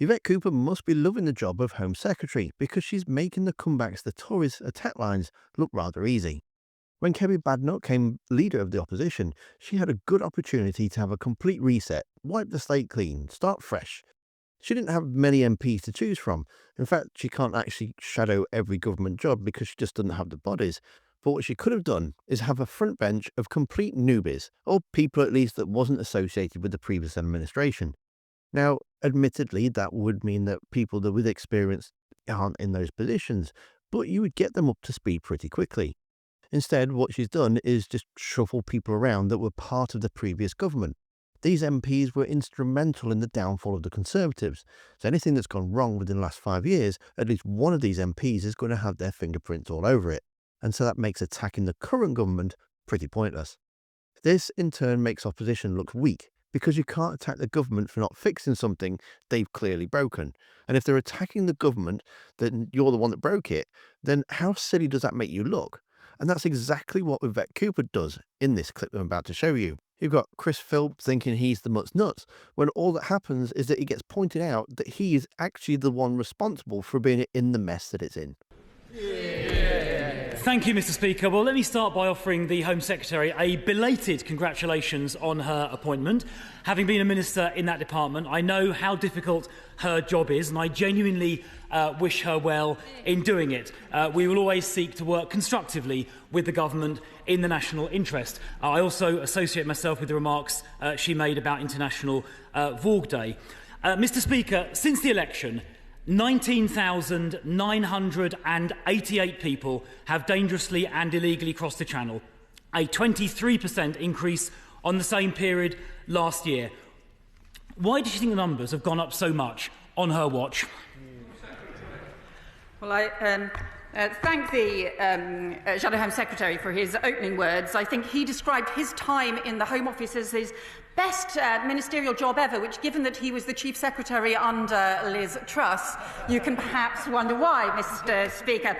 Yvette Cooper must be loving the job of Home Secretary because she's making the comebacks to the Tories' attack lines look rather easy. When Kemi Badenoch came leader of the opposition, she had a good opportunity to have a complete reset, wipe the slate clean, start fresh. She didn't have many MPs to choose from. In fact, she can't actually shadow every government job because she just doesn't have the bodies. But what she could have done is have a front bench of complete newbies, or people at least that wasn't associated with the previous administration. Now, admittedly, that would mean that people that with experience aren't in those positions, but you would get them up to speed pretty quickly. Instead, what she's done is just shuffle people around that were part of the previous government. These MPs were instrumental in the downfall of the Conservatives, so anything that's gone wrong within the last 5 years, at least one of these MPs is going to have their fingerprints all over it, and so that makes attacking the current government pretty pointless. This, in turn, makes opposition look weak, because you can't attack the government for not fixing something they've clearly broken. And if they're attacking the government, then you're the one that broke it, then how silly does that make you look? And that's exactly what Yvette Cooper does in this clip I'm about to show you. You've got PhIlp thinking he's the mutt's nuts, when all that happens is that it gets pointed out that he is actually the one responsible for being in the mess that it's in. Thank you, Mr. Speaker. Well, let me start by offering the Home Secretary a belated congratulations on her appointment. Having been a minister in that department, I know how difficult her job is, and I genuinely wish her well in doing it. We will always seek to work constructively with the government in the national interest. I also associate myself with the remarks she made about International Vorg Day. Mr. Speaker, since the election, 19,988 people have dangerously and illegally crossed the Channel, a 23% increase on the same period last year. Why does she think the numbers have gone up so much on her watch? Well, I thank the Shadow Home Secretary for his opening words. I think he described his time in the Home Office as his best ministerial job ever, which, given that he was the Chief Secretary under Liz Truss, you can perhaps wonder why, Mr. Speaker.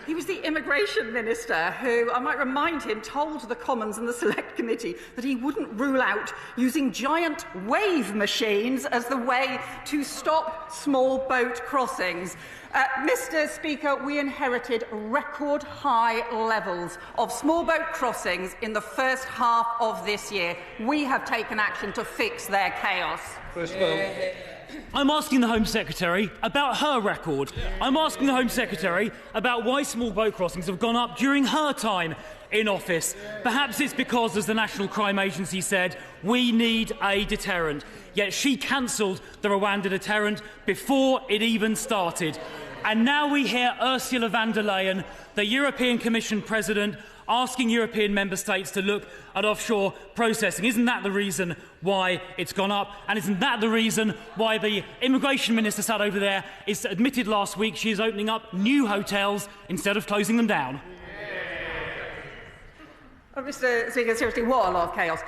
He was the Immigration Minister who, I might remind him, told the Commons and the Select Committee that he wouldn't rule out using giant wave machines as the way to stop small boat crossings. Mr. Speaker, we inherited record high levels of small boat crossings in the first half of this year. We have taken action to fix their chaos. First of all, I'm asking the Home Secretary about her record. I'm asking the Home Secretary about why small boat crossings have gone up during her time in office. Perhaps it's because, as the National Crime Agency said, we need a deterrent. Yet she cancelled the Rwanda deterrent before it even started. And now we hear Ursula von der Leyen, the European Commission President, asking European member states to look at offshore processing. Isn't that the reason why it's gone up? And isn't that the reason why the immigration minister sat over there is admitted last week she is opening up new hotels instead of closing them down? Mr. Speaker, seriously, what a lot of chaos.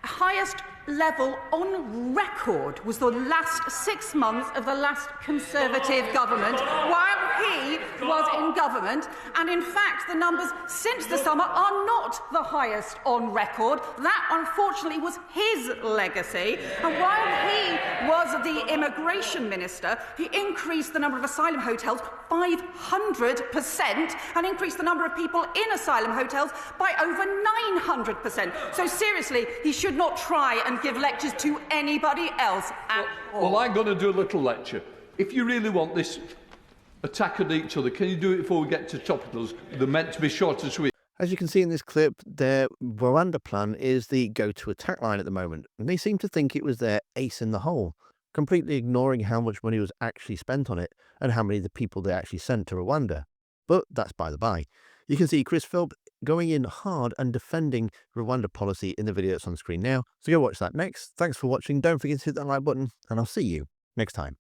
Highest level on record was the last 6 months of the last Conservative government while he was in government, and in fact the numbers since the summer are not the highest on record. That unfortunately was his legacy, and while he was the immigration minister, he increased the number of asylum hotels 500% and increased the number of people in asylum hotels by over 900%. So seriously, he should not try and give lectures to anybody else at all. well, I'm going to do a little lecture. If you really want this attack at each other, can you do it before we get to topicals? They're meant to be short and sweet. As you can see in this clip, their Rwanda plan is the go-to attack line at the moment, and they seem to think it was their ace in the hole, completely ignoring how much money was actually spent on it and how many of the people they actually sent to Rwanda. But that's by the by. You can see PhIlp going in hard and defending Rwanda policy in the video that's on screen now. So go watch that next. Thanks for watching. Don't forget to hit that like button, and I'll see you next time.